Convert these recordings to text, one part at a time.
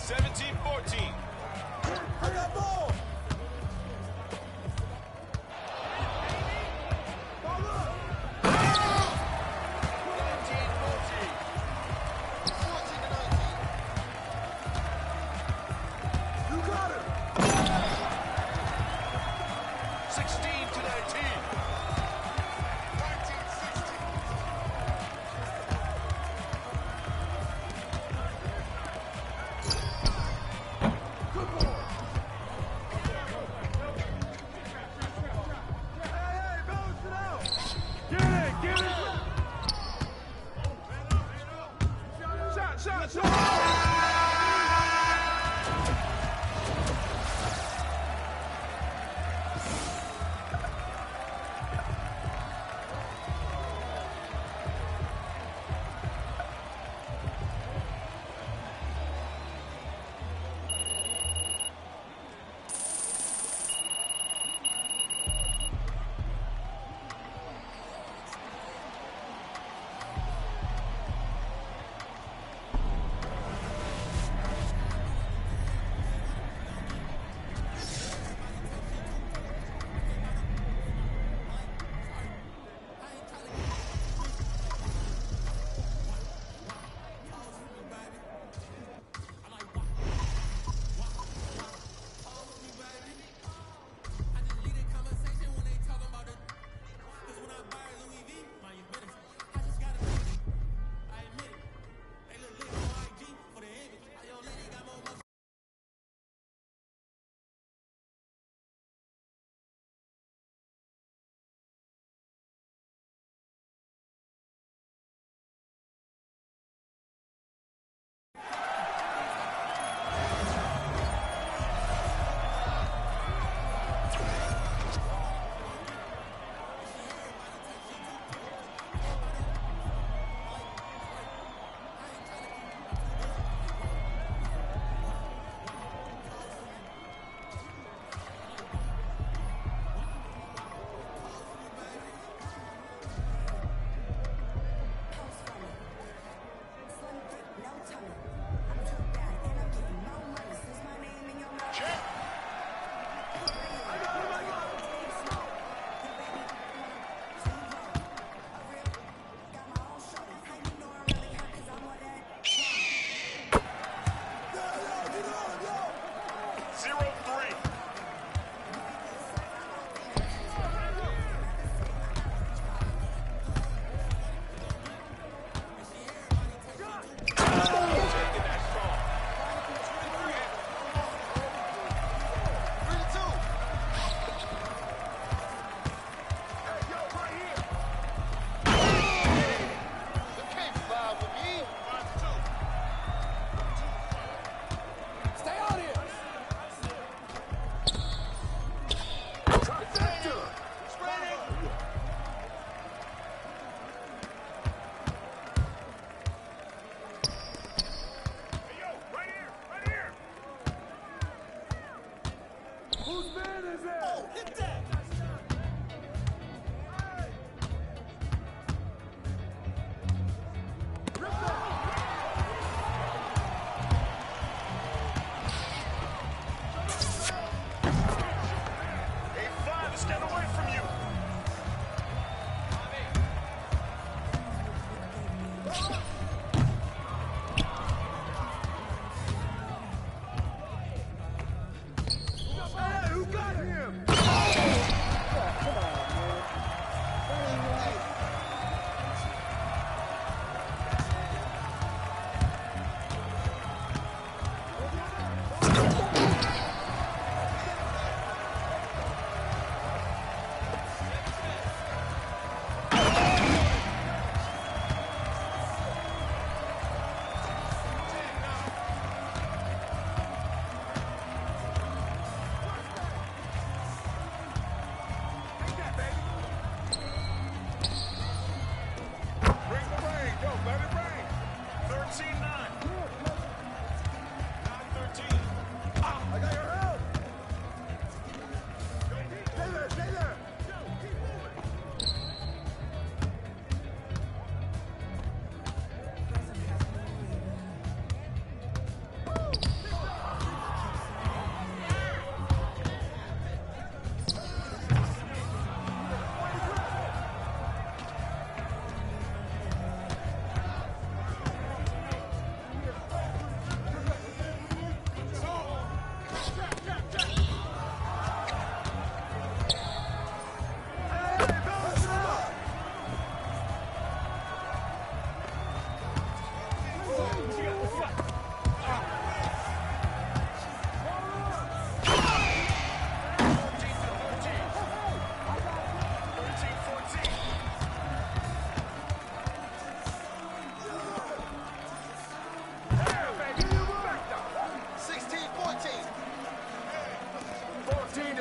17-14. I got ball. You got it. 16-19.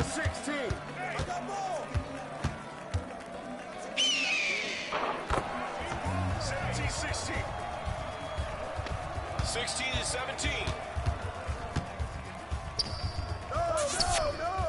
to 16. I got ball. 17-16. 16-17. No.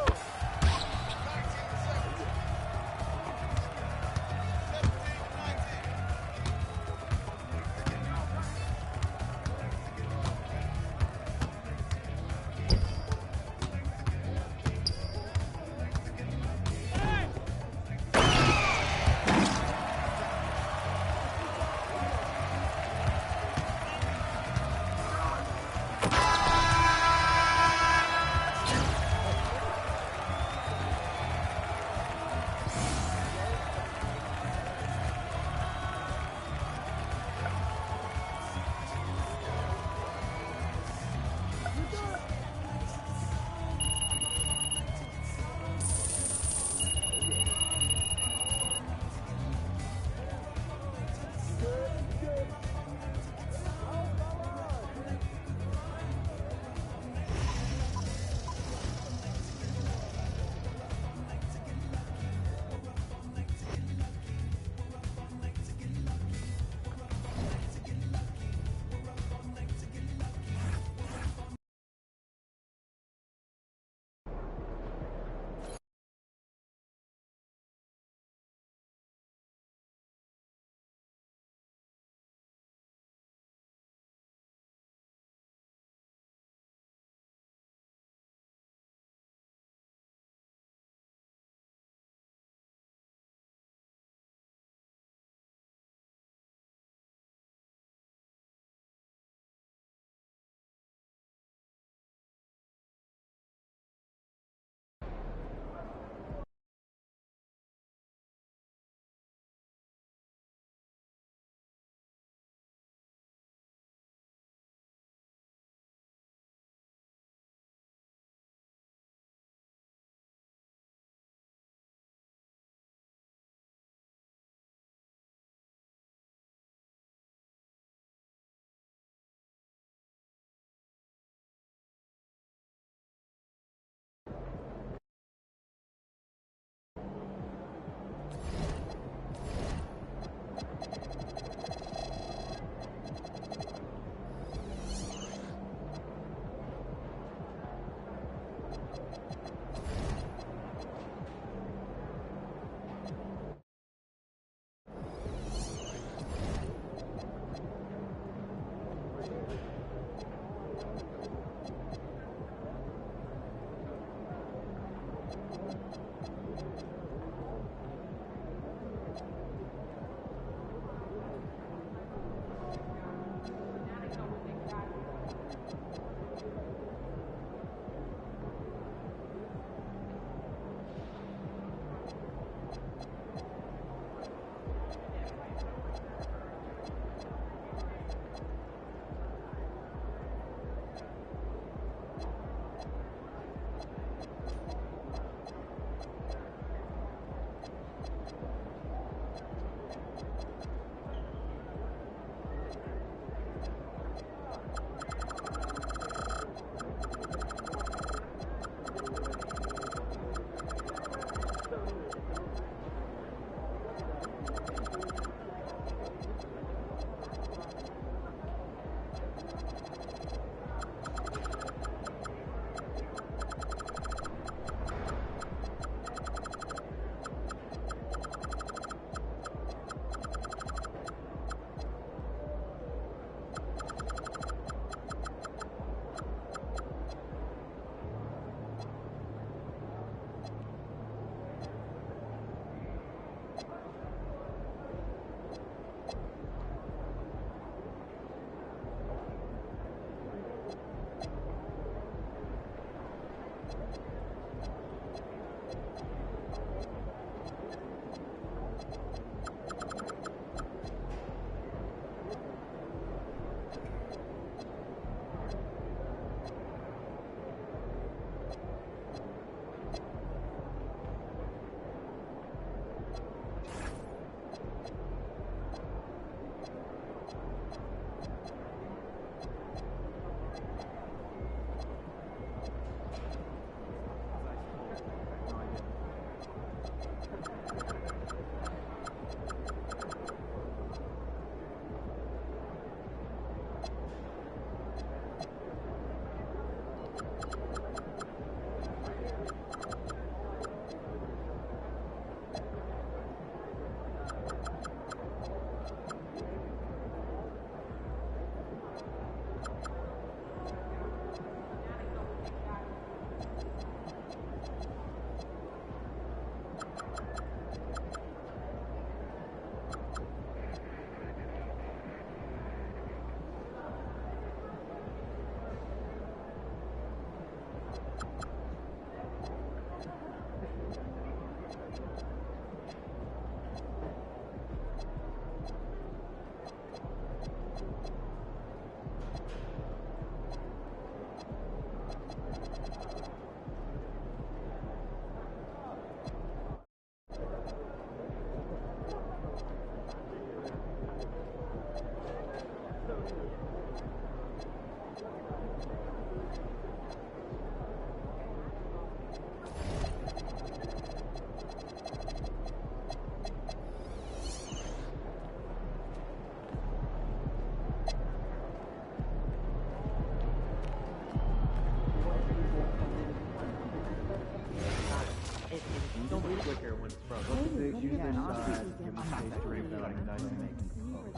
quicker when it's frozen. Big, use their size, give them space to break out and dice make.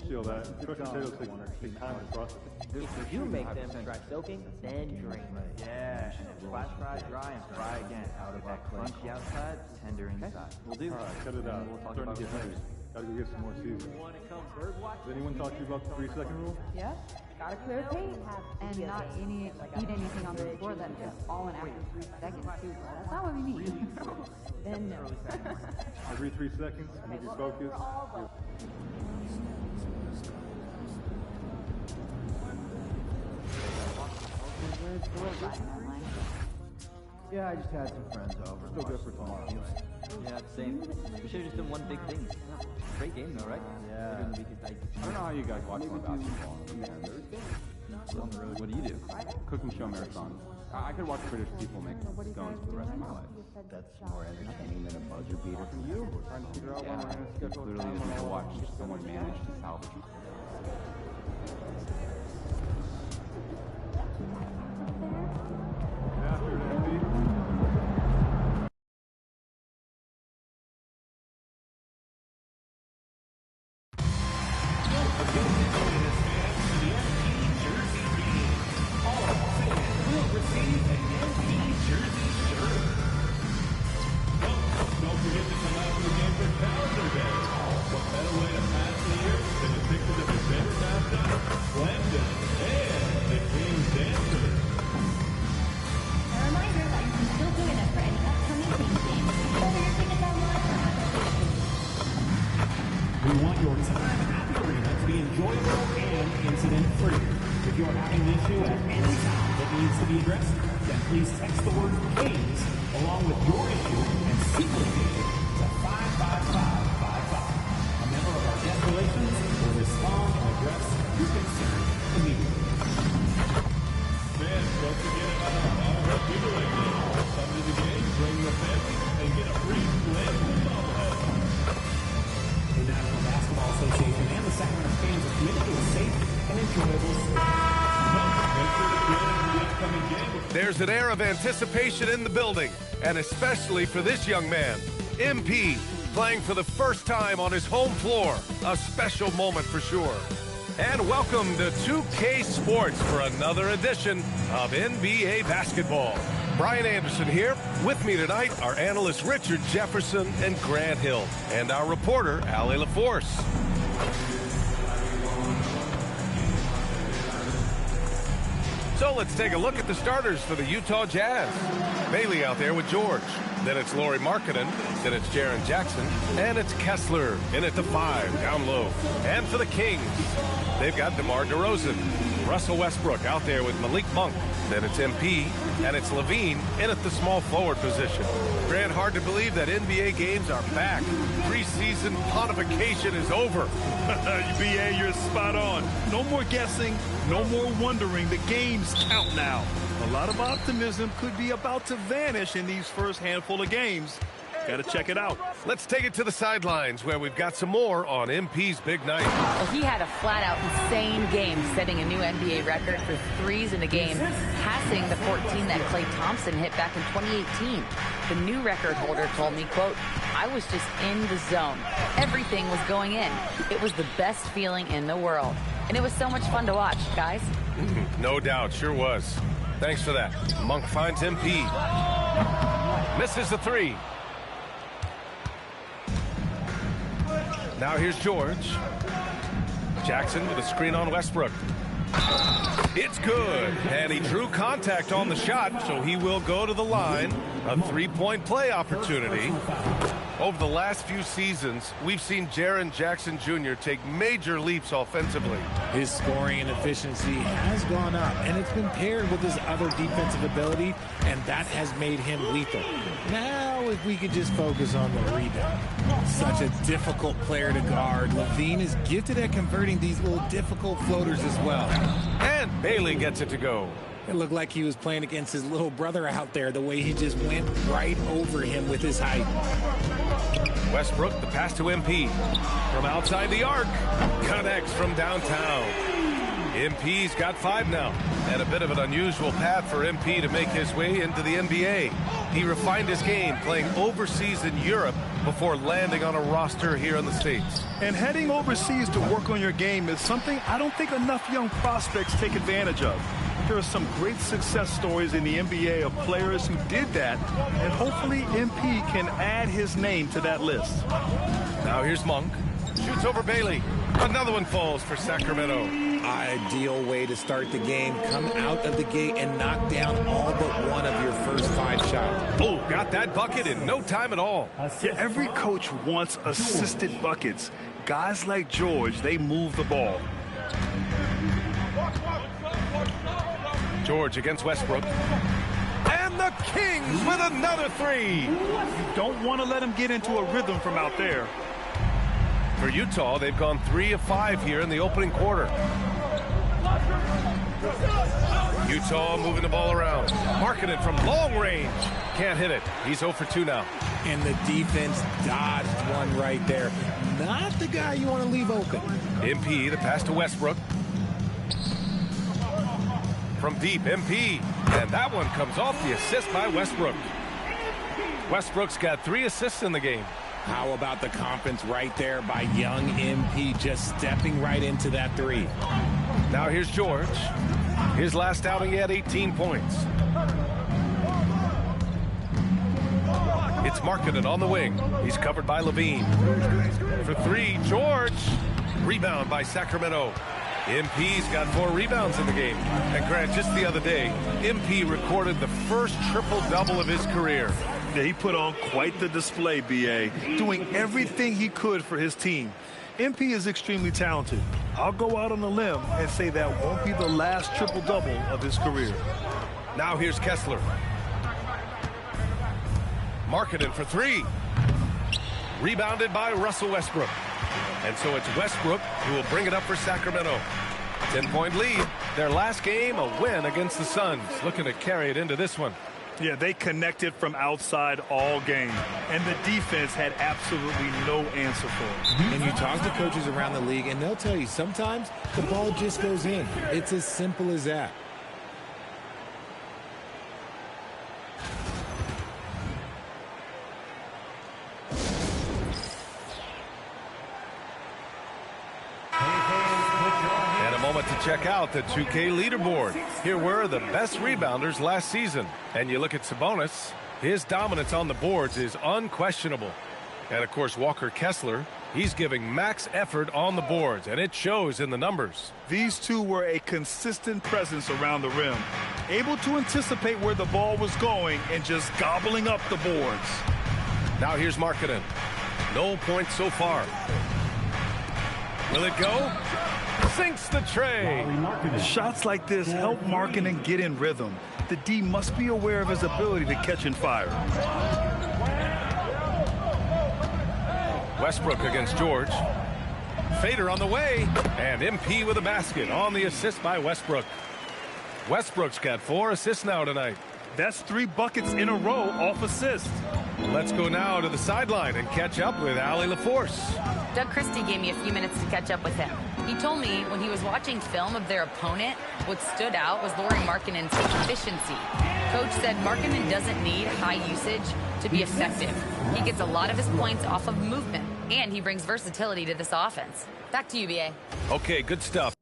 Feel that. Crushed potatoes take time to process. If you make them try soaking, then drain. Yeah, flash fry, dry, and fry again. Out of that crunchy outside, tender inside. We'll do. All right, cut it out. We'll talk Starting about to get hungry. Gotta go get some more seasoning. Want to come bird watch? Does anyone talk to you about the 3-second rule? Yeah, gotta clear the paint and not eat anything on the floor that's just falling after 3 seconds too. That's not what we need. Then no. Every 3 seconds, move your focus. Yeah, I just had some friends over. Still good for tomorrow. Yeah, same. We should have just done one big thing. Great game though, right? Yeah. I don't know how you guys watch more basketball. What do you do? Cooking show marathons. I could watch British people make scones for the rest of my life. That's more entertaining than a buzzer beater from you. We're trying to figure out when we're going to It schedule clearly time isn't on to our watch someone manage to salvage it. After it, MP. Don't forget to come out to the game for Calendar Day. What better way to pass the year than to pick the favorite mascot, Flamden, and the King's Dancer. A reminder that you can still join us for any upcoming team games. Whether you're tickets online or on the We want your time at the arena to be enjoyable and incident-free. If you're having an issue at any time that needs to be addressed, then please text the word CASE along with your issue and sequence it to 55555. A member of our guest relations will respond and address your concern immediately. Fans, don't forget about our autograph giveaway game. Come to the game, bring your family, and get a free Flamden bobblehead. The National Basketball Association and the Sacramento fans are committed to a safe and enjoyable sport. Make sure to join us for the upcoming game. There's an air of anticipation in the building, and especially for this young man, MP, playing for the first time on his home floor. A special moment for sure. And welcome to 2K Sports for another edition of NBA basketball. Brian Anderson here. With me tonight are analysts Richard Jefferson and Grant Hill, and our reporter, Allie LaForce. So let's take a look at the starters for the Utah Jazz. Bailey out there with George. Then it's Lauri Markkanen. Then it's Jaren Jackson. And it's Kessler in at the 5, down low. And for the Kings, they've got DeMar DeRozan. Russell Westbrook out there with Malik Monk. Then it's MP, and it's Levine in at the small forward position. Grant, hard to believe that NBA games are back. Preseason pontification is over. BA, you're spot on. No more guessing, no more wondering. The games count now. A lot of optimism could be about to vanish in these first handful of games. Got to check it out. Let's take it to the sidelines where we've got some more on MP's big night. Well, he had a flat-out insane game, setting a new NBA record for threes in a game, passing the 14 that Klay Thompson hit back in 2018. The new record holder told me, quote, "I was just in the zone. Everything was going in. It was the best feeling in the world. And it was so much fun to watch, guys." No doubt, sure was. Thanks for that. Monk finds MP. Misses the 3. Now here's George. Jackson with a screen on Westbrook. It's good, and he drew contact on the shot, so he will go to the line. A three-point play opportunity. Over the last few seasons, we've seen Jaren Jackson Jr. take major leaps offensively. His scoring and efficiency has gone up, and it's been paired with his other defensive ability, and that has made him lethal. Now, if we could just focus on the rebound. Such a difficult player to guard. Levine is gifted at converting these little difficult floaters as well. And Bailey gets it to go. It looked like he was playing against his little brother out there, the way he just went right over him with his height. Westbrook, the pass to MP. From outside the arc, connects from downtown. MP's got 5 now, and a bit of an unusual path for MP to make his way into the NBA. He refined his game playing overseas in Europe before landing on a roster here in the States. And heading overseas to work on your game is something I don't think enough young prospects take advantage of. There are some great success stories in the NBA of players who did that, and hopefully MP can add his name to that list. Now here's Monk. Shoots over Bailey. Another one falls for Sacramento. Ideal way to start the game. Come out of the gate and knock down all but one of your first 5 shots. Oh, got that bucket in no time at all. Yeah, every coach wants assisted buckets. Guys like George, they move the ball. George against Westbrook. And the Kings with another 3. You don't want to let him get into a rhythm from out there. For Utah, they've gone 3 of 5 here in the opening quarter. Utah moving the ball around. Marking it from long range. Can't hit it. He's 0 for 2 now. And the defense dodged one right there. Not the guy you want to leave open. MP, the pass to Westbrook. From deep, MP. And that one comes off the assist by Westbrook. Westbrook's got 3 assists in the game. How about the confidence right there by young MP, just stepping right into that 3. Now here's George. His last outing, he had 18 points. It's Markkanen on the wing. He's covered by Levine. For 3, George. Rebound by Sacramento. MP's got 4 rebounds in the game. And Grant, just the other day, MP recorded the first triple-double of his career. Yeah, he put on quite the display, B.A., doing everything he could for his team. MP is extremely talented. I'll go out on a limb and say that won't be the last triple-double of his career. Now here's Kessler. Markkanen for 3. Rebounded by Russell Westbrook. And so it's Westbrook who will bring it up for Sacramento. 10-point lead. Their last game, a win against the Suns. Looking to carry it into this one. Yeah, they connected from outside all game, and the defense had absolutely no answer for it. And you talk to coaches around the league, and they'll tell you sometimes the ball just goes in. It's as simple as that. To check out the 2K leaderboard. Here were the best rebounders last season. And you look at Sabonis, his dominance on the boards is unquestionable. And of course, Walker Kessler, he's giving max effort on the boards, and it shows in the numbers. These two were a consistent presence around the rim, able to anticipate where the ball was going and just gobbling up the boards. Now here's Markkanen. No points so far. Will it go? Sinks the tray. Shots like this help Markkanen get in rhythm. The D must be aware of his ability to catch and fire. Westbrook against George. Fader on the way. And MP with a basket on the assist by Westbrook. Westbrook's got 4 assists now tonight. That's 3 buckets in a row off assist. Let's go now to the sideline and catch up with Allie LaForce. Doug Christie gave me a few minutes to catch up with him. He told me when he was watching film of their opponent, what stood out was Lauri Markkanen's efficiency. Coach said Markkanen doesn't need high usage to be effective. He gets a lot of his points off of movement, and he brings versatility to this offense. Back to you, BA. Okay, good stuff.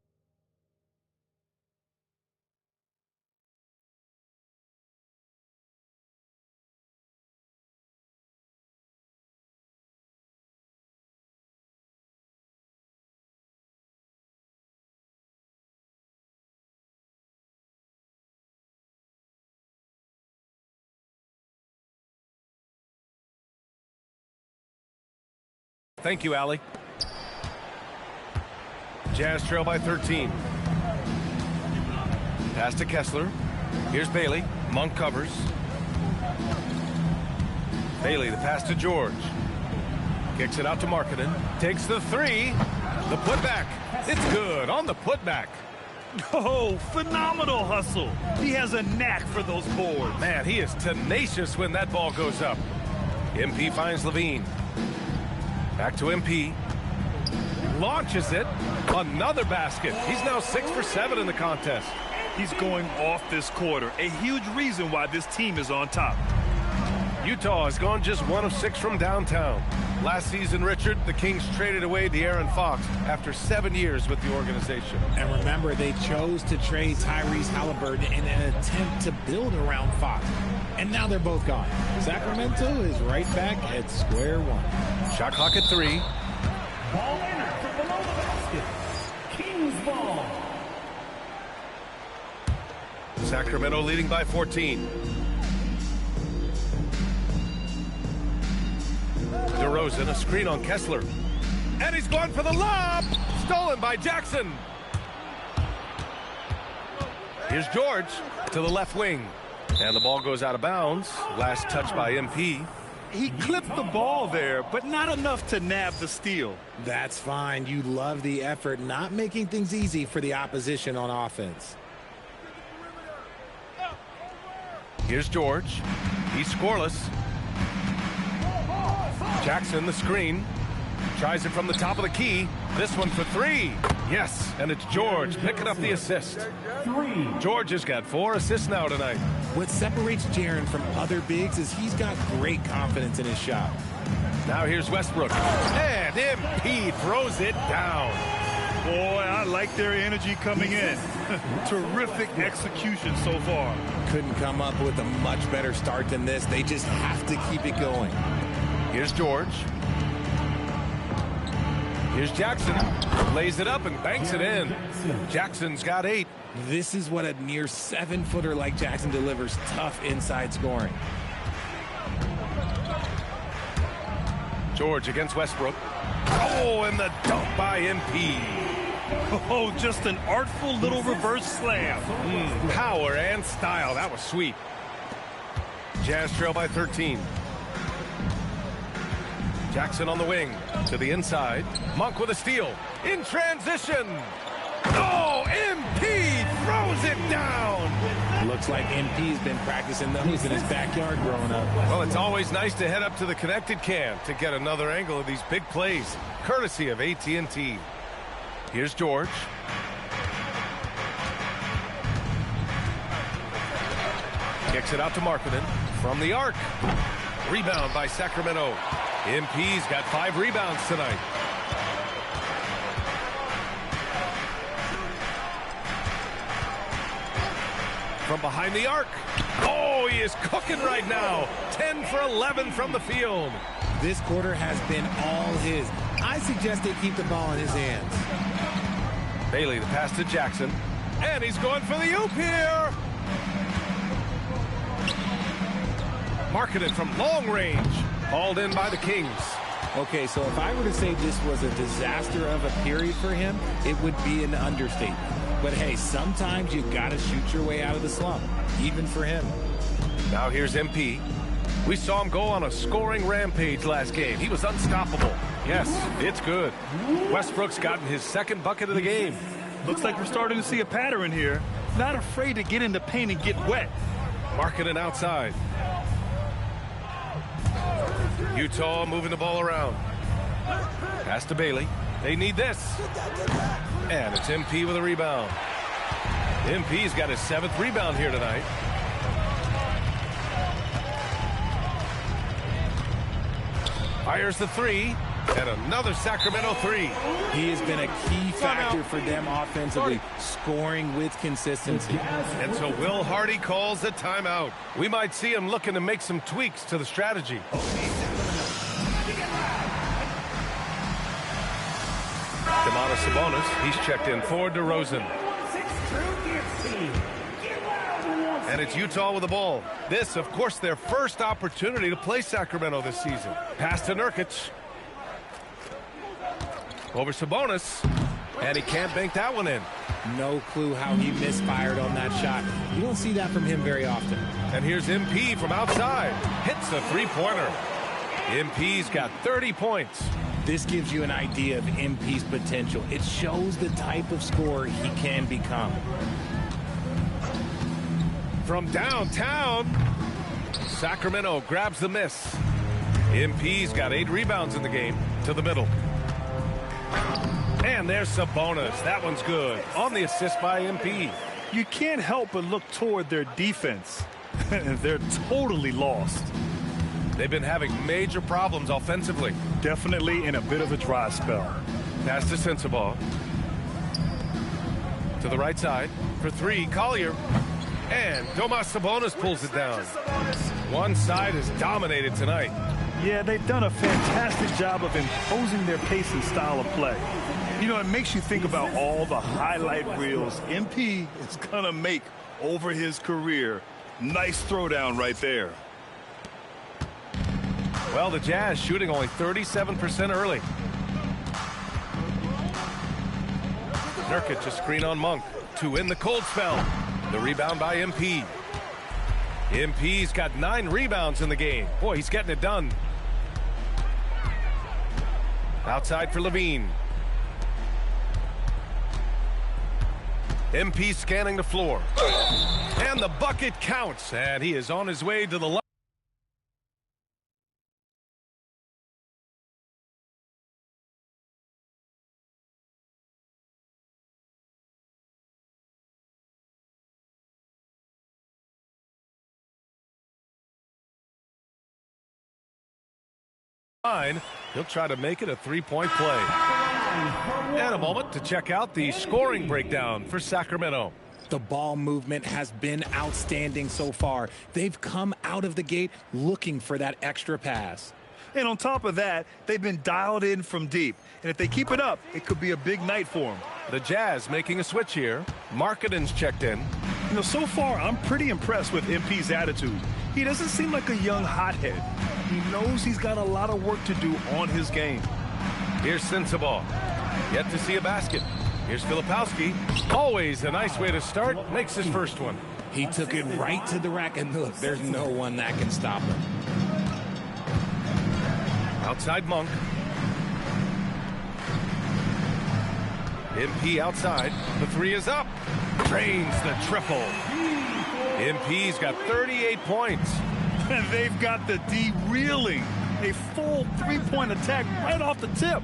Thank you, Allie. Jazz trail by 13. Pass to Kessler. Here's Bailey. Monk covers. Bailey, the pass to George. Kicks it out to Markkanen. Takes the 3. The putback. It's good on the putback. Oh, phenomenal hustle. He has a knack for those boards. Man, he is tenacious when that ball goes up. MP finds Levine. Back to MP. launches it. Another basket. He's now 6 for 7 in the contest. He's going off this quarter. A huge reason why this team is on top. Utah has gone just 1 of 6 from downtown. Last season, Richard, the Kings traded away De'Aaron Fox after 7 years with the organization. And remember, they chose to trade Tyrese Halliburton in an attempt to build around Fox. And now they're both gone. Sacramento is right back at square one. Shot clock at 3. Ball in from below the basket. Kings ball. Sacramento leading by 14. DeRozan, a screen on Kessler. And he's going for the lob. Stolen by Jackson. Here's George to the left wing. And the ball goes out of bounds. Last touch by MP. He clipped the ball there, but not enough to nab the steal. That's fine. You love the effort, not making things easy for the opposition on offense. Here's George. He's scoreless. Jackson, the screen. Tries it from the top of the key. This one for 3. Yes, and it's George picking up the assist. 3. George has got 4 assists now tonight. What separates Jaren from other bigs is he's got great confidence in his shot. Now here's Westbrook. And MP throws it down. Boy, I like their energy coming in. Terrific execution so far. Couldn't come up with a much better start than this. They just have to keep it going. Here's George. Here's Jackson. Lays it up and banks it in. Jackson's got 8. This is what a near 7-footer like Jackson delivers. Tough inside scoring. George against Westbrook. Oh, and the dunk by MP. Oh, just an artful little reverse slam. Power and style. That was sweet. Jazz trail by 13. Jackson on the wing to the inside. Monk with a steal. In transition. Oh, MP throws it down. Looks like MP's been practicing those in his backyard growing up. Well, it's always nice to head up to the connected cam to get another angle of these big plays, courtesy of AT&T. Here's George. Kicks it out to Markkanen from the arc. Rebound by Sacramento. MP's got 5 rebounds tonight. From behind the arc. Oh, he is cooking right now. 10 for 11 from the field. This quarter has been all his. I suggest they keep the ball in his hands. Bailey, the pass to Jackson. And he's going for the oop here. Markkanen from long range. Hauled in by the Kings. Okay, so if I were to say this was a disaster of a period for him, it would be an understatement. But hey, sometimes you gotta shoot your way out of the slump, even for him. Now here's MP. We saw him go on a scoring rampage last game. He was unstoppable. Yes, it's good. Westbrook's gotten his 2nd bucket of the game. Looks like we're starting to see a pattern here. Not afraid to get in the paint and get wet. Markkanen outside. Utah moving the ball around. Pass to Bailey. They need this. And it's MP with a rebound. MP's got his 7th rebound here tonight. Fires the 3. And another Sacramento 3. He has been a key factor for them offensively, scoring with consistency. And so Will Hardy calls the timeout. We might see him looking to make some tweaks to the strategy. Demonis Sabonis, he's checked in for DeRozan. And it's Utah with the ball. This, of course, their first opportunity to play Sacramento this season. Pass to Nurkic. Over Sabonis. And he can't bank that one in. No clue how he misfired on that shot. You don't see that from him very often. And here's MP from outside. Hits a 3-pointer. MP's got 30 points. This gives you an idea of MP's potential. It shows the type of scorer he can become. From downtown, Sacramento grabs the miss. MP's got 8 rebounds in the game. To the middle. And there's Sabonis. That one's good. On the assist by MP. You can't help but look toward their defense. They're totally lost. They've been having major problems offensively. Definitely in a bit of a dry spell. Pass to Sensabaugh. To the right side. For three, Collier. And Domas Sabonis pulls it down. One side is dominated tonight. Yeah, they've done a fantastic job of imposing their pace and style of play. You know, it makes you think about all the highlight reels MP is going to make over his career. Nice throwdown right there. Well, the Jazz shooting only 37% early. Nurkic a screen on Monk to win the cold spell. The rebound by MP. MP's got 9 rebounds in the game. Boy, he's getting it done. Outside for Levine. MP scanning the floor. And the bucket counts. And he is on his way to the line. He'll try to make it a three-point play. And a moment to check out the scoring breakdown for Sacramento. The ball movement has been outstanding so far. They've come out of the gate looking for that extra pass. And on top of that, they've been dialed in from deep. And if they keep it up, it could be a big night for them. The Jazz making a switch here. Markkanen's checked in. You know, so far, I'm pretty impressed with MP's attitude. He doesn't seem like a young hothead. He knows he's got a lot of work to do on his game. Here's Sensabaugh. Yet to see a basket. Here's Filipowski. Always a nice way to start. Makes his first one. He took it right to the rack, and look, there's no one that can stop him. Outside Monk. MP outside. The three is up. Drains the triple. MP's got 38 points. And they've got the D reeling. A full three-point attack right off the tip.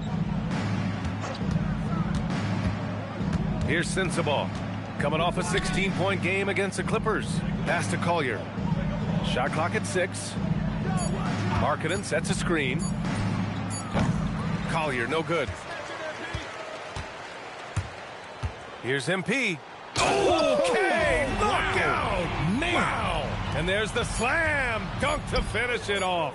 Here's Sensabaugh. Coming off a 16-point game against the Clippers. Pass to Collier. Shot clock at 6. Markkanen sets a screen. Collier, no good. Here's MP. Okay, knockout! Man. Wow! And there's the slam dunk to finish it off.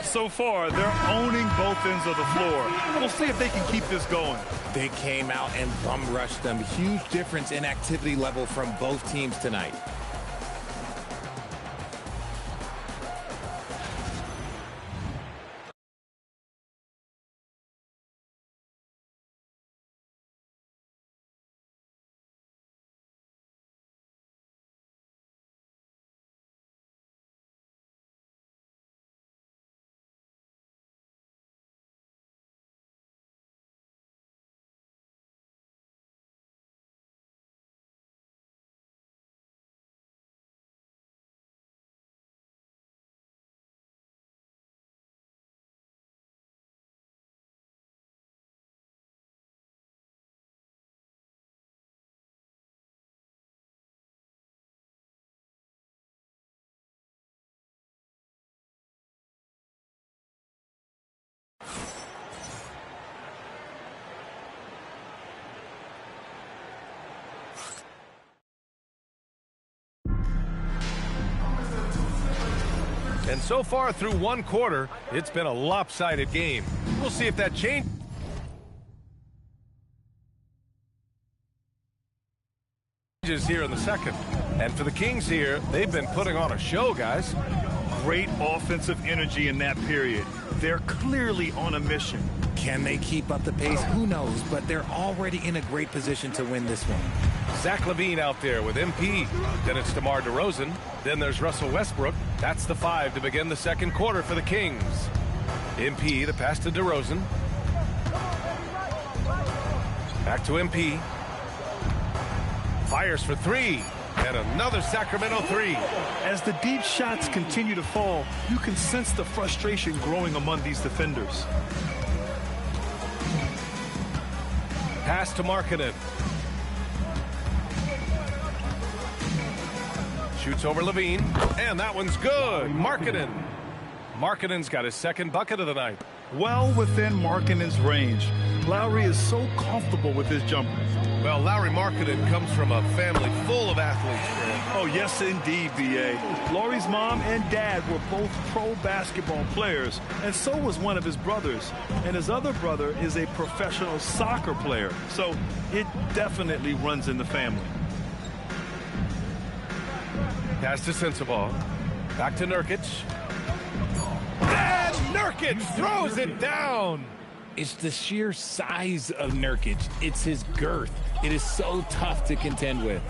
So far, they're owning both ends of the floor. We'll see if they can keep this going. They came out and bum rushed them. Huge difference in activity level from both teams tonight. And so far through one quarter, it's been a lopsided game. We'll see if that changes here in the second. And for the Kings here, they've been putting on a show, guys. Great offensive energy in that period. They're clearly on a mission. Can they keep up the pace? Who knows, but they're already in a great position to win this one. Zach LaVine out there with MP. Then it's DeMar DeRozan. Then there's Russell Westbrook. That's the 5 to begin the second quarter for the Kings. MP, the pass to DeRozan. Back to MP. Fires for 3. And another Sacramento 3. As the deep shots continue to fall, you can sense the frustration growing among these defenders. Pass to Markkanen. Shoots over Levine, and that one's good. Markkanen. Markkanen's got his second bucket of the night. Well within Markkanen's range. Lowry is so comfortable with his jumper. Well, Lauri Markkanen comes from a family full of athletes, Grant. Oh, yes, indeed, B.A. Lauri's mom and dad were both pro basketball players, and so was one of his brothers. And his other brother is a professional soccer player, so it definitely runs in the family. Pass to Sensabaugh. Back to Nurkic. And Nurkic throws it down. It's the sheer size of Nurkic. It's his girth. It is so tough to contend with.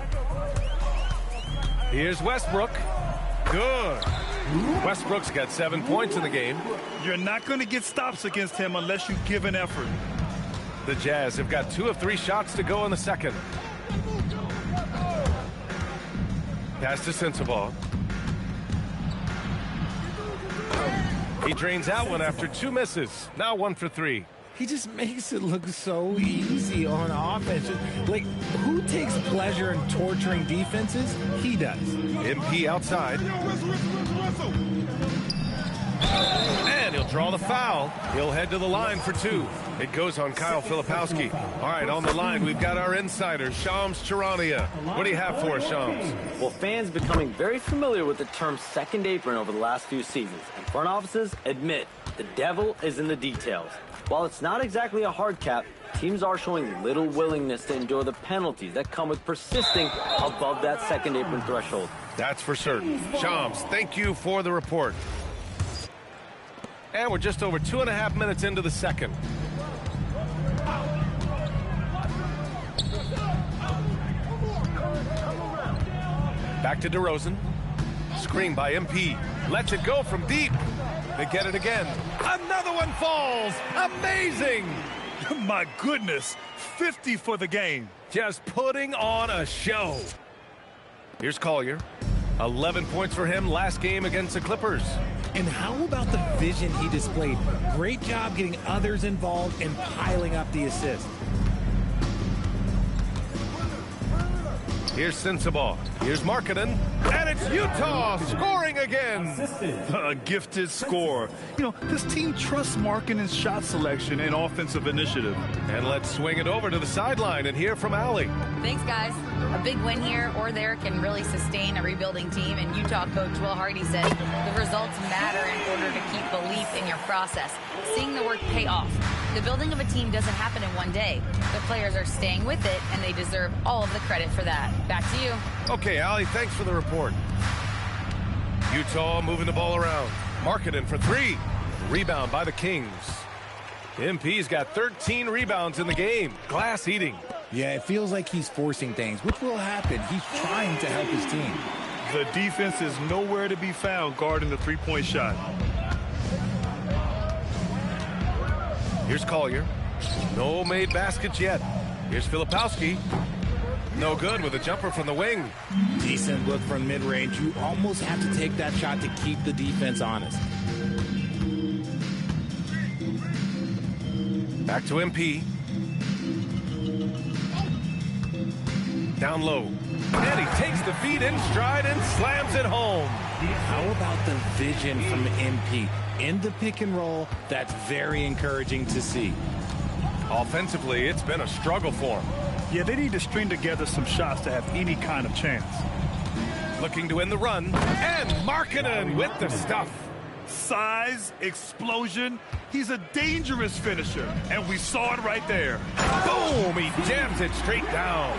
Here's Westbrook. Good. Westbrook's got 7 points in the game. You're not going to get stops against him unless you give an effort. The Jazz have got 2 of 3 shots to go in the second. Pass to Sensabaugh. He drains out one after 2 misses. Now 1 for 3. He just makes it look so easy on offense. Like, who takes pleasure in torturing defenses? He does. MP outside. And he'll draw the foul. He'll head to the line for 2. It goes on Kyle Filipowski. All right, on the line, we've got our insider, Shams Charania. What do you have for us, Shams? Well, fans becoming very familiar with the term second apron over the last few seasons. And front offices admit the devil is in the details. While it's not exactly a hard cap, teams are showing little willingness to endure the penalties that come with persisting above that second apron threshold. That's for certain. Shams, thank you for the report. And we're just over 2.5 minutes into the second. Back to DeRozan. Screen by MP. Lets it go from deep. They get it again. Another one falls. Amazing. My goodness. 50 for the game. Just putting on a show. Here's Collier. 11 points for him last game against the Clippers. And how about the vision he displayed? Great job getting others involved and piling up the assist. Here's Sensabaugh. Here's Markkanen. And it's Utah scoring again. A gifted score. You know, this team trusts Markkanen's shot selection and offensive initiative. And let's swing it over to the sideline and hear from Allie. Thanks, guys. A big win here or there can really sustain a rebuilding team. And Utah coach Will Hardy says the results matter in order to keep belief in your process. Seeing the work pay off. The building of a team doesn't happen in one day. The players are staying with it, and they deserve all of the credit for that. Back to you. Okay, Allie, thanks for the report. Utah moving the ball around. Markkanen for 3. Rebound by the Kings. MP's got 13 rebounds in the game. Glass eating. Yeah, it feels like he's forcing things, which will happen. He's trying to help his team. The defense is nowhere to be found guarding the three-point shot. Here's Collier. No made baskets yet. Here's Filipowski. No good with a jumper from the wing. Decent look from mid-range. You almost have to take that shot to keep the defense honest. Back to MP. Down low. And he takes the feed in stride and slams it home. How about the vision from MP? In the pick and roll, that's very encouraging to see. Offensively, it's been a struggle for him. Yeah, they need to string together some shots to have any kind of chance. Looking to end the run. And Markkanen with the stuff. Size, explosion. He's a dangerous finisher, and we saw it right there. Boom! He jams it straight down.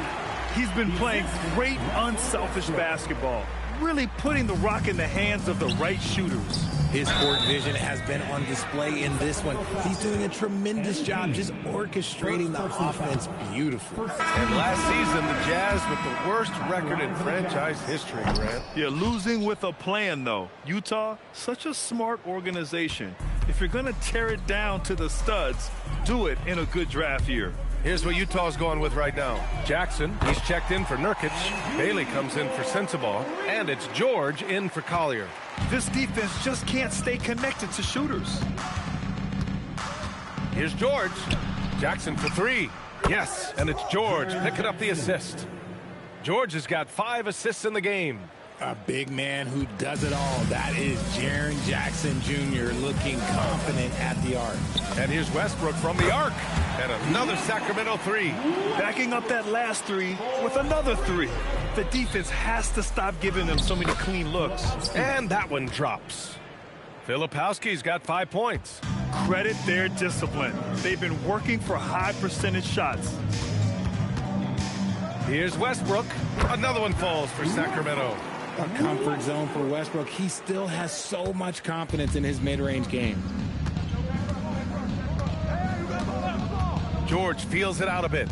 He's been playing great, unselfish basketball, really putting the rock in the hands of the right shooters. His court vision has been on display in this one. He's doing a tremendous job just orchestrating the offense beautifully. And last season, the Jazz with the worst record in franchise history, Grant. Yeah, losing with a plan, though. Utah, such a smart organization. If you're going to tear it down to the studs, do it in a good draft year. Here's what Utah's going with right now. Jackson, he's checked in for Nurkic. Bailey comes in for Sensabaugh. And it's George in for Collier. This defense just can't stay connected to shooters. Here's George. Jackson for 3. Yes, and it's George picking up the assist. George has got 5 assists in the game. A big man who does it all. That is Jaren Jackson Jr. looking confident at the arc. And here's Westbrook from the arc. And another Sacramento 3. Backing up that last 3 with another 3. The defense has to stop giving them so many clean looks. And that one drops. Filipowski's got 5 points. Credit their discipline. They've been working for high percentage shots. Here's Westbrook. Another one falls for Sacramento. A comfort zone for Westbrook. He still has so much confidence in his mid-range game. George feels it out a bit.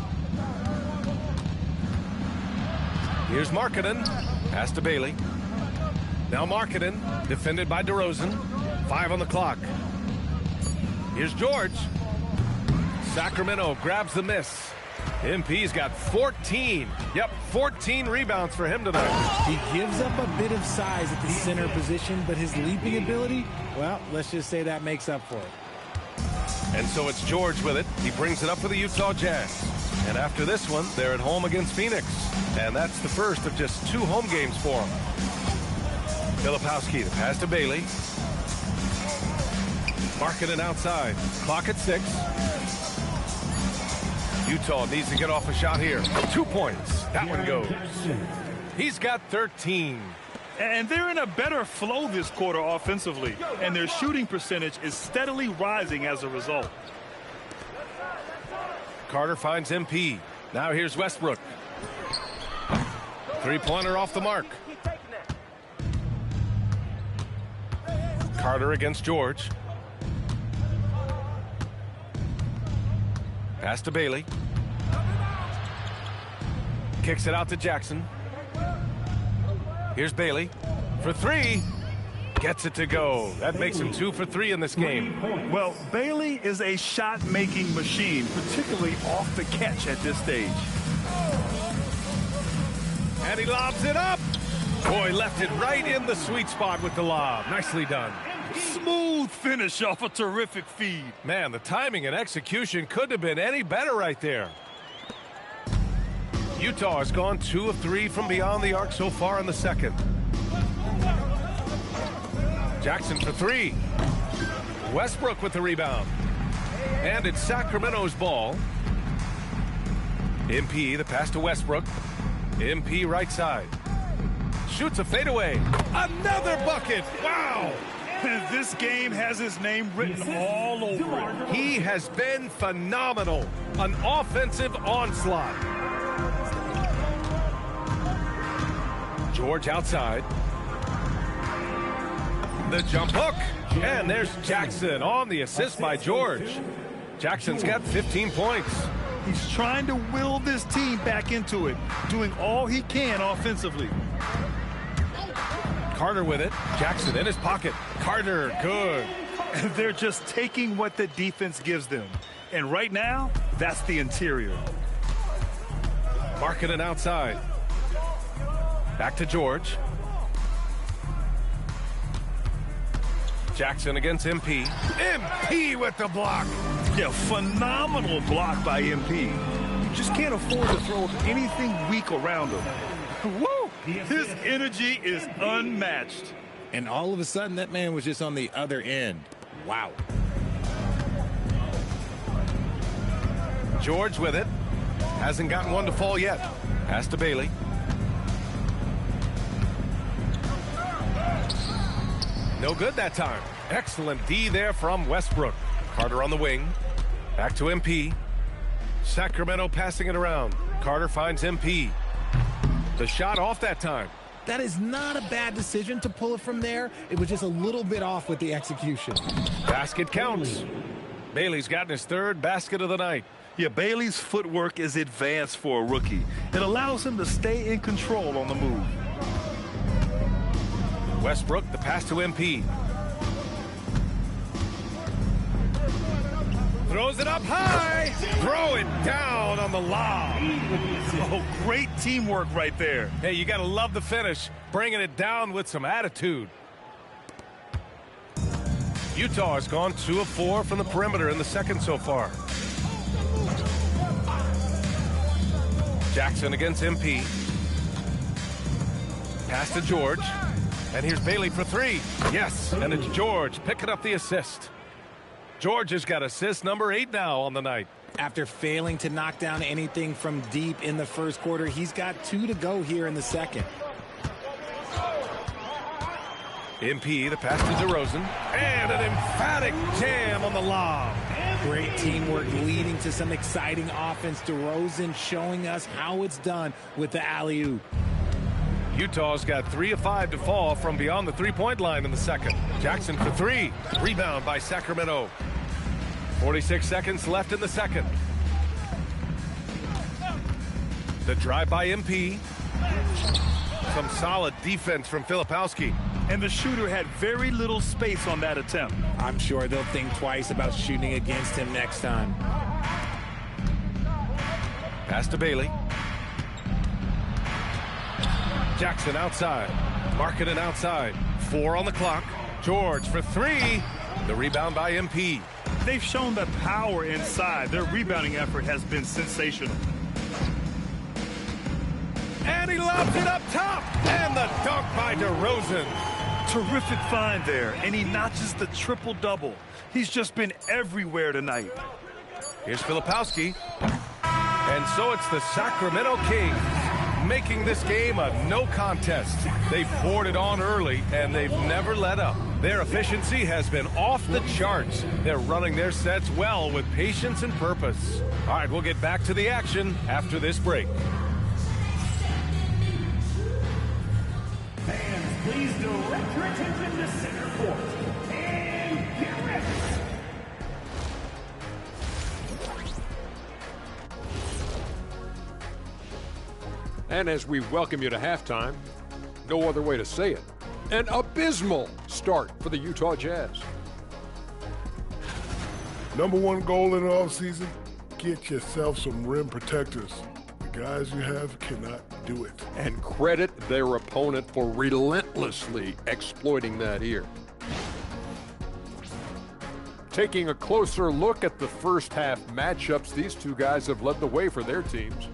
Here's Markkanen. Pass to Bailey. Now Markkanen, defended by DeRozan. 5 on the clock. Here's George. Sacramento grabs the miss. MP's got 14. Yep, 14 rebounds for him tonight. He gives up a bit of size at the center position, but his leaping ability, well, let's just say that makes up for it. And so it's George with it. He brings it up for the Utah Jazz. And after this one, they're at home against Phoenix. And that's the first of just 2 home games for him. Filipowski, the pass to Bailey. Markkanen outside. Clock at 6. Utah needs to get off a shot here. 2 points. That one goes. He's got 13. And they're in a better flow this quarter offensively. And their shooting percentage is steadily rising as a result. Carter finds MP. Now here's Westbrook. 3-pointer off the mark. Carter against George. Pass to Bailey. Kicks it out to Jackson. Here's Bailey for 3. Gets it to go. That makes him 2 for 3 in this game. Well, Bailey is a shot-making machine, particularly off the catch at this stage. And he lobs it up. Boy, left it right in the sweet spot with the lob. Nicely done. Smooth finish off a terrific feed. Man, the timing and execution couldn't have been any better right there. Utah has gone 2 of 3 from beyond the arc so far in the second. Jackson for 3. Westbrook with the rebound. And it's Sacramento's ball. MP, the pass to Westbrook. MP right side. Shoots a fadeaway. Another bucket. Wow. This game has his name written all over it. He has been phenomenal. An offensive onslaught. George outside. The jump hook. And there's Jackson on the assist by George. Jackson's got 15 points. He's trying to will this team back into it, doing all he can offensively. Carter with it. Jackson in his pocket. Carter, good. They're just taking what the defense gives them. And right now, that's the interior. Markkanen outside. Back to George. Jackson against MP. MP with the block. Yeah, phenomenal block by MP. You just can't afford to throw anything weak around him. Woo! His energy is unmatched. And all of a sudden, that man was just on the other end. Wow. George with it. Hasn't gotten one to fall yet. Pass to Bailey. No good that time. Excellent D there from Westbrook. Carter on the wing. Back to MP. Sacramento passing it around. Carter finds MP. The shot off that time. That is not a bad decision to pull it from there. It was just a little bit off with the execution. Basket counts. Bailey's gotten his 3rd basket of the night. Yeah, Bailey's footwork is advanced for a rookie. It allows him to stay in control on the move. Westbrook, the pass to MP. Throws it up high. Throw it down on the lob. Oh, great teamwork right there. Hey, you got to love the finish. Bringing it down with some attitude. Utah has gone 2 of 4 from the perimeter in the second so far. Jackson against MP. Pass to George. And here's Bailey for three. Yes, and it's George picking up the assist. George has got assist number 8 now on the night. After failing to knock down anything from deep in the first quarter, he's got 2 to go here in the second. MP, the pass to DeRozan, and an emphatic jam on the lob. Great teamwork leading to some exciting offense. DeRozan showing us how it's done with the alley-oop. Utah's got 3 of 5 to fall from beyond the three-point line in the second. Jackson for 3. Rebound by Sacramento. 46 seconds left in the second. The drive by MP. Some solid defense from Filipowski. And the shooter had very little space on that attempt. I'm sure they'll think twice about shooting against him next time. Pass to Bailey. Jackson outside. Markkanen outside. 4 on the clock. George for 3. The rebound by MP. They've shown the power inside. Their rebounding effort has been sensational. And he lobs it up top. And the dunk by DeRozan. Terrific find there. And he notches the triple-double. He's just been everywhere tonight. Here's Filipowski. And so it's the Sacramento Kings making this game a no contest. They poured it on early, and they've never let up. Their efficiency has been off the charts. They're running their sets well with patience and purpose. All right, we'll get back to the action after this break. Fans, please direct your attention to center court. And get ready. And as we welcome you to halftime, no other way to say it, an abysmal start for the Utah Jazz. Number one goal in the offseason, get yourself some rim protectors. The guys you have cannot do it. And credit their opponent for relentlessly exploiting that here. Taking a closer look at the first half matchups, these two guys have led the way for their teams.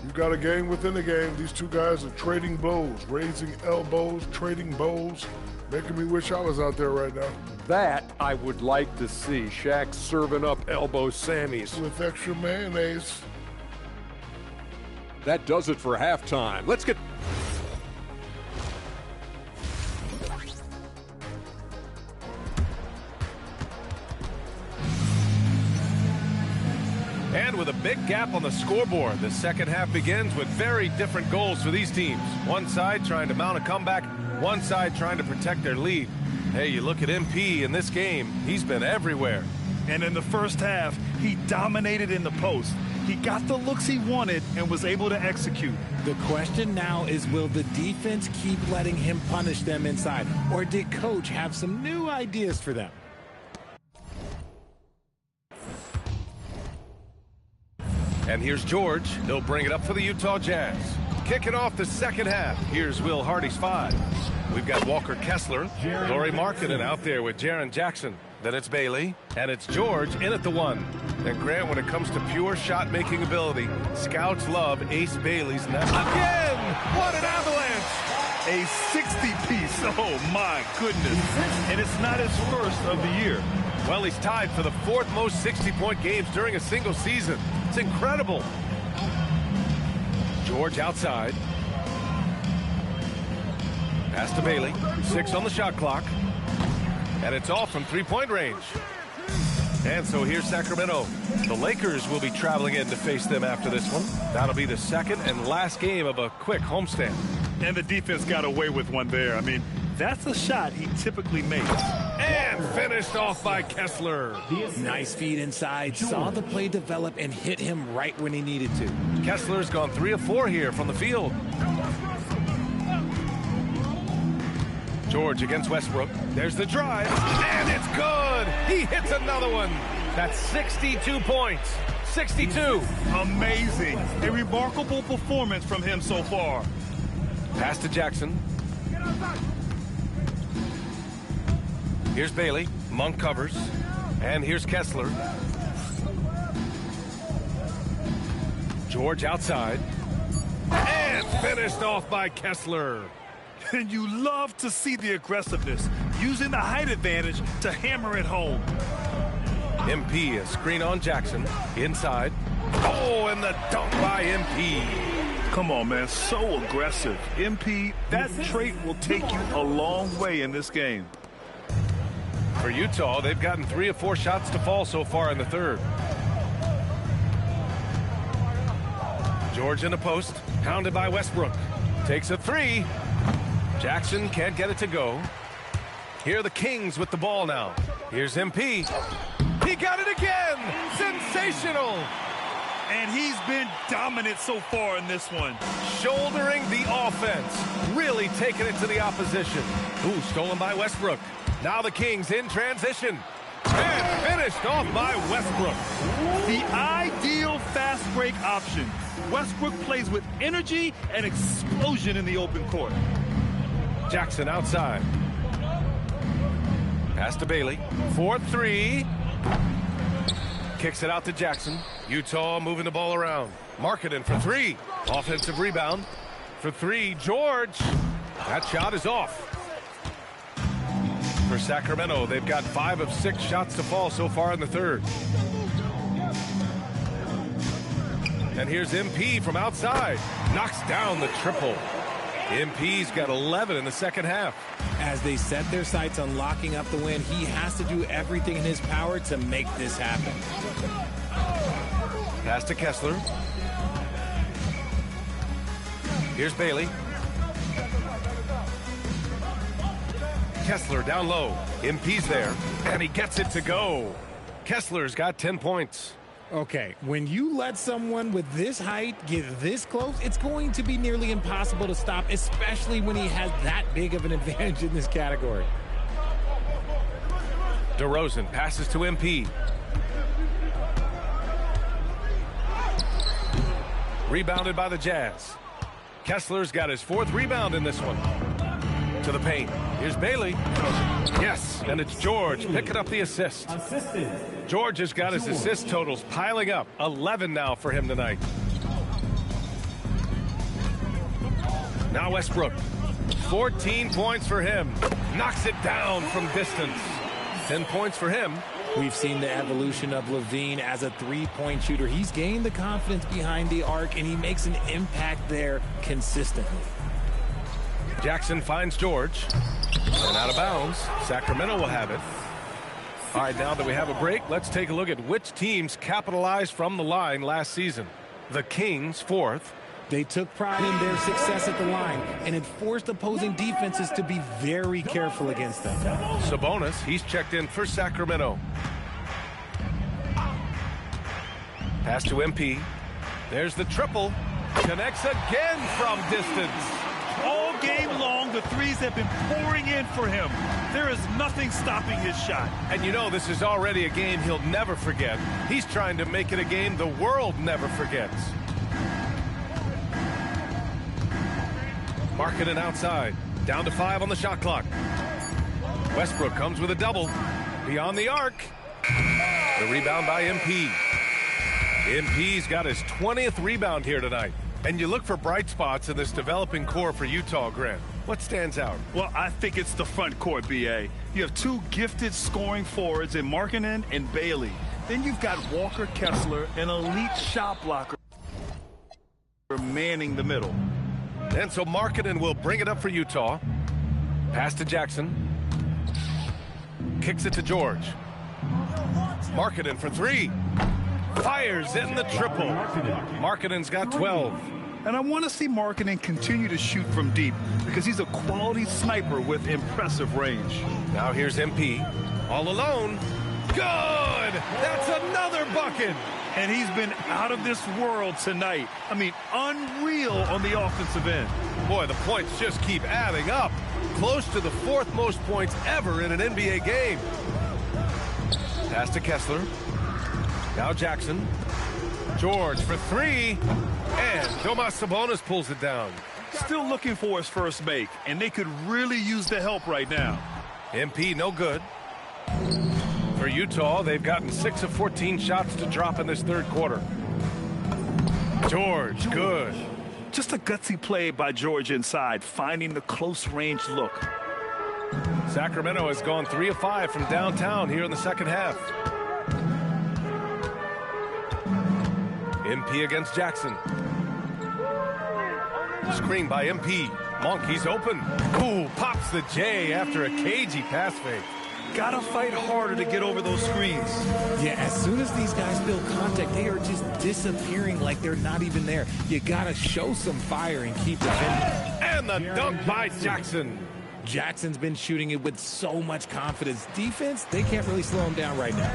You got a game within the game. These two guys are trading blows, raising elbows, trading bows, making me wish I was out there right now. That I would like to see. Shaq serving up elbow Sammys. With extra mayonnaise. That does it for halftime. Let's get... And with a big gap on the scoreboard, the second half begins with very different goals for these teams. One side trying to mount a comeback, one side trying to protect their lead. Hey, you look at MP in this game, he's been everywhere. And in the first half, he dominated in the post. He got the looks he wanted and was able to execute. The question now is, will the defense keep letting him punish them inside? Or did Coach have some new ideas for them? And here's George. He'll bring it up for the Utah Jazz. Kicking off the second half, here's Will Hardy's 5. We've got Walker Kessler, Lauri Markkanen out there with Jaren Jackson. Then it's Bailey, and it's George in at the 1. And Grant, when it comes to pure shot-making ability, scouts love Ace Bailey's net. Again! What an avalanche! A 60-piece, oh my goodness. And it's not his first of the year. Well, he's tied for the 4th most 60-point games during a single season. It's incredible. George outside. Pass to Bailey. 6 on the shot clock. And it's off from three-point range. And so here's Sacramento. The Lakers will be traveling in to face them after this one. That'll be the second and last game of a quick homestand. And the defense got away with one there. I mean, that's a shot he typically makes. And finished off by Kessler. Nice feed inside. Saw the play develop and hit him right when he needed to. Kessler's gone 3 of 4 here from the field. George against Westbrook. There's the drive. And it's good. He hits another one. That's 62 points. 62. Amazing. A remarkable performance from him so far. Pass to Jackson. Here's Bailey. Monk covers. And here's Kessler. George outside. And finished off by Kessler. And you love to see the aggressiveness, using the height advantage to hammer it home. MP, a screen on Jackson. Inside. Oh, and the dunk by MP. Come on, man. So aggressive. MP, that trait will take you a long way in this game. For Utah, they've gotten 3 of 4 shots to fall so far in the third. George in the post, pounded by Westbrook. Takes a 3. Jackson can't get it to go. Here are the Kings with the ball now. Here's MP. He got it again! Sensational! And he's been dominant so far in this one. Shouldering the offense. Really taking it to the opposition. Ooh, stolen by Westbrook. Now the Kings in transition. And finished off by Westbrook. The ideal fast break option. Westbrook plays with energy and explosion in the open court. Jackson outside. Pass to Bailey. 4-3. Kicks it out to Jackson. Utah moving the ball around. Markkanen for 3. Offensive rebound. For 3, George. That shot is off. For Sacramento, they've got 5 of 6 shots to fall so far in the third. And here's MP from outside. Knocks down the triple. MP's got 11 in the second half. As they set their sights on locking up the win, he has to do everything in his power to make this happen. Pass to Kessler. Here's Bailey. Kessler down low. MP's there, and he gets it to go. Kessler's got 10 points. Okay, when you let someone with this height get this close, it's going to be nearly impossible to stop, especially when he has that big of an advantage in this category. DeRozan passes to MP. Rebounded by the Jazz. Kessler's got his 4th rebound in this one. To the paint. Here's Bailey. Yes, and it's George picking up the assist. George has got his assist totals piling up. 11 now for him tonight. Now Westbrook. 14 points for him. Knocks it down from distance. 10 points for him. We've seen the evolution of Levine as a three-point shooter. He's gained the confidence behind the arc, and he makes an impact there consistently. Jackson finds George. And out of bounds. Sacramento will have it. All right, now that we have a break, let's take a look at which teams capitalized from the line last season. The Kings, 4th. They took pride in their success at the line, and it forced opposing defenses to be very careful against them. Sabonis, he's checked in for Sacramento. Pass to MP. There's the triple. Connects again from distance. All game long, the threes have been pouring in for him. There is nothing stopping his shot. And you know this is already a game he'll never forget. He's trying to make it a game the world never forgets. Markkanen outside. Down to 5 on the shot clock. Westbrook comes with a double. Beyond the arc. The rebound by MP. MP's got his 20th rebound here tonight. And you look for bright spots in this developing core for Utah, Grant. What stands out? Well, I think it's the front court, B.A. You have 2 gifted scoring forwards in Markkanen and Bailey. Then you've got Walker Kessler, an elite shot blocker, manning the middle. And so Markkanen will bring it up for Utah. Pass to Jackson. Kicks it to George. Markkanen for 3. Fires in the triple. Markkanen's got 12. And I want to see Markkanen continue to shoot from deep because he's a quality sniper with impressive range. Now here's MP. All alone. Good! That's another bucket! And he's been out of this world tonight. I mean, unreal on the offensive end. Boy, the points just keep adding up. Close to the 4th most points ever in an NBA game. Pass to Kessler. Now Jackson. George for 3. And Domas Sabonis pulls it down. Still looking for his first make, and they could really use the help right now. MP no good. For Utah, they've gotten 6 of 14 shots to drop in this third quarter. George, good. Just a gutsy play by George inside, finding the close-range look. Sacramento has gone 3 of 5 from downtown here in the second half. MP against Jackson. Screen by MP. Monkey's open. Ooh, pops the J after a cagey pass fake. Gotta fight harder to get over those screens. Yeah, as soon as these guys feel contact, they are just disappearing like they're not even there. You gotta show some fire and keep defending. And the dunk by Jackson. Jackson's been shooting it with so much confidence. Defense, they can't really slow him down right now.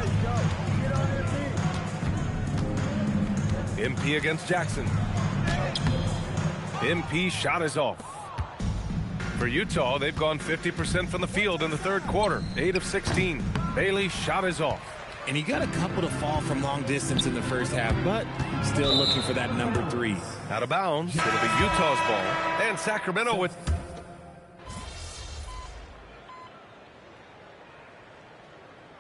MP against Jackson. MP shot is off. For Utah, they've gone 50% from the field in the third quarter, 8 of 16. Bailey shot is off. And he got a couple to fall from long distance in the first half, but still looking for that number 3. Out of bounds. It'll be Utah's ball. And Sacramento with...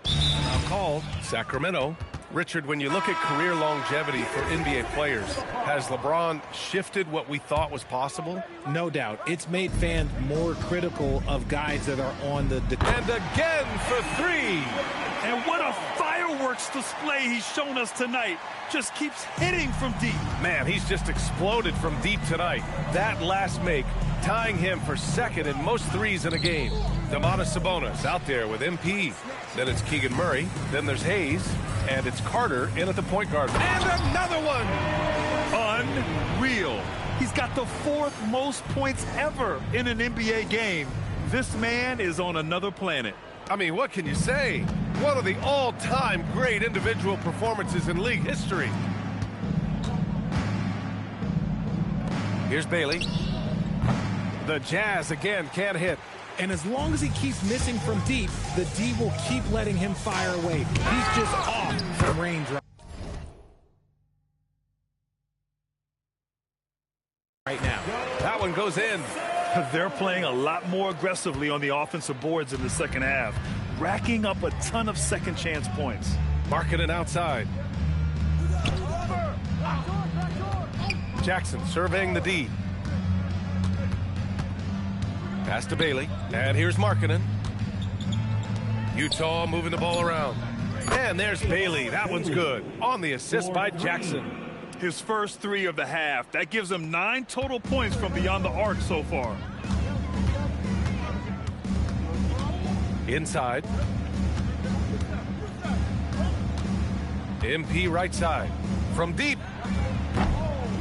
Now called Sacramento. Richard, when you look at career longevity for NBA players, has LeBron shifted what we thought was possible? No doubt. It's made fans more critical of guys that are on the decline. And again for 3. And what a fireworks display he's shown us tonight. Just keeps hitting from deep. Man, he's just exploded from deep tonight. That last make, tying him for second in most threes in a game. Domantas Sabonis out there with MP. Then it's Keegan Murray. Then there's Hayes. And it's Carter in at the point guard. And another one! Unreal. He's got the 4th most points ever in an NBA game. This man is on another planet. I mean, what can you say? One of the all-time great individual performances in league history. Here's Bailey. The Jazz again can't hit. And as long as he keeps missing from deep, the D will keep letting him fire away. He's just off from range right now. That one goes in. They're playing a lot more aggressively on the offensive boards in the second half, racking up a ton of second chance points. Marking it outside. Jackson surveying the D. Pass to Bailey. And here's Markkanen. Utah moving the ball around. And there's Bailey. That one's good. On the assist by Jackson. His first 3 of the half. That gives him 9 total points from beyond the arc so far. Inside. MP right side. From deep.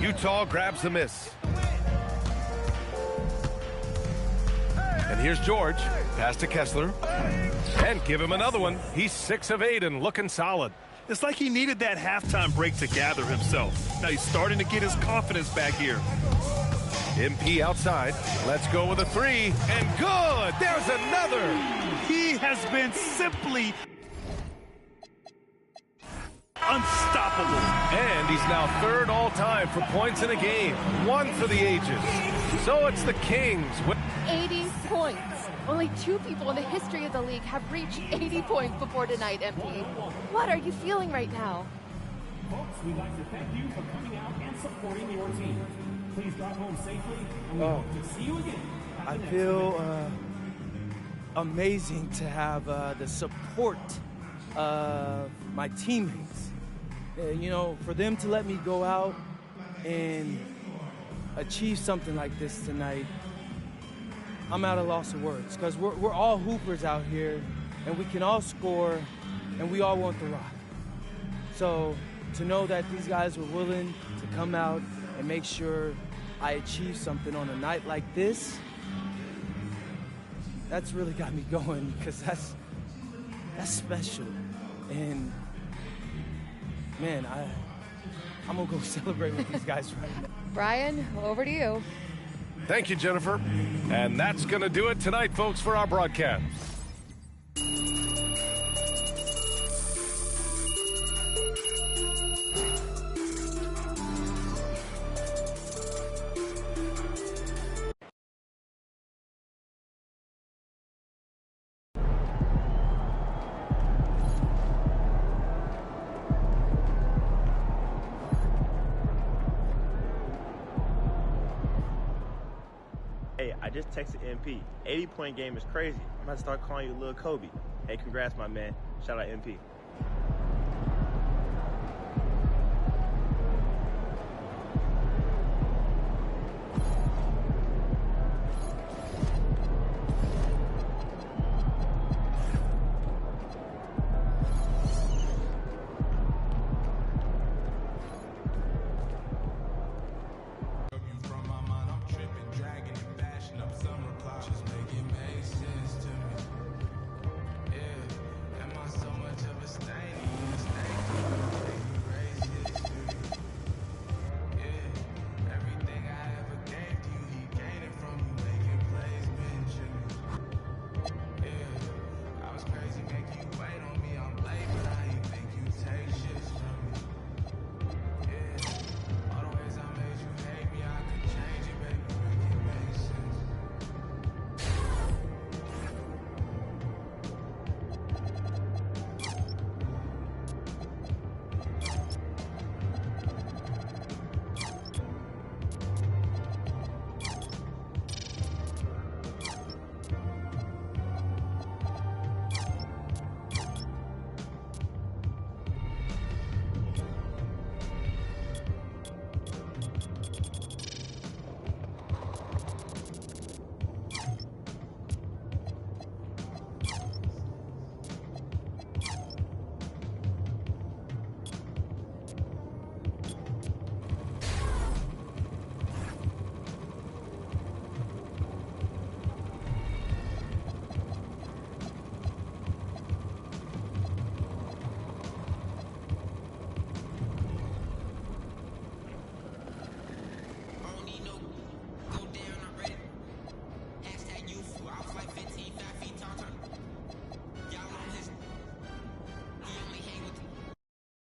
Utah grabs the miss. And here's George. Pass to Kessler. And give him another one. He's 6 of 8 and looking solid. It's like he needed that halftime break to gather himself. Now he's starting to get his confidence back here. MP outside. Let's go with a 3. And good. There's another. He has been simply unstoppable. And he's now 3rd all-time for points in a game. 1 for the ages. So it's the Kings. 80 points. Only 2 people in the history of the league have reached 80 points before tonight, MP. What are you feeling right now? Folks, we'd like to thank you for coming out and supporting your team. Please drive home safely, and we hope to see you again. I feel amazing to have the support of my teammates. You know, for them to let me go out and achieve something like this tonight, I'm at a loss of words, because we're all hoopers out here, and we can all score, and we all want the rock. So to know that these guys were willing to come out and make sure I achieve something on a night like this, that's really got me going, because that's special. And man, I'm gonna go celebrate with these guys right now. Brian, over to you. Thank you, Jennifer. And that's going to do it tonight, folks, for our broadcast. I just texted MP. 80-point game is crazy. I'm about to start calling you Lil Kobe. Hey, congrats, my man. Shout out MP.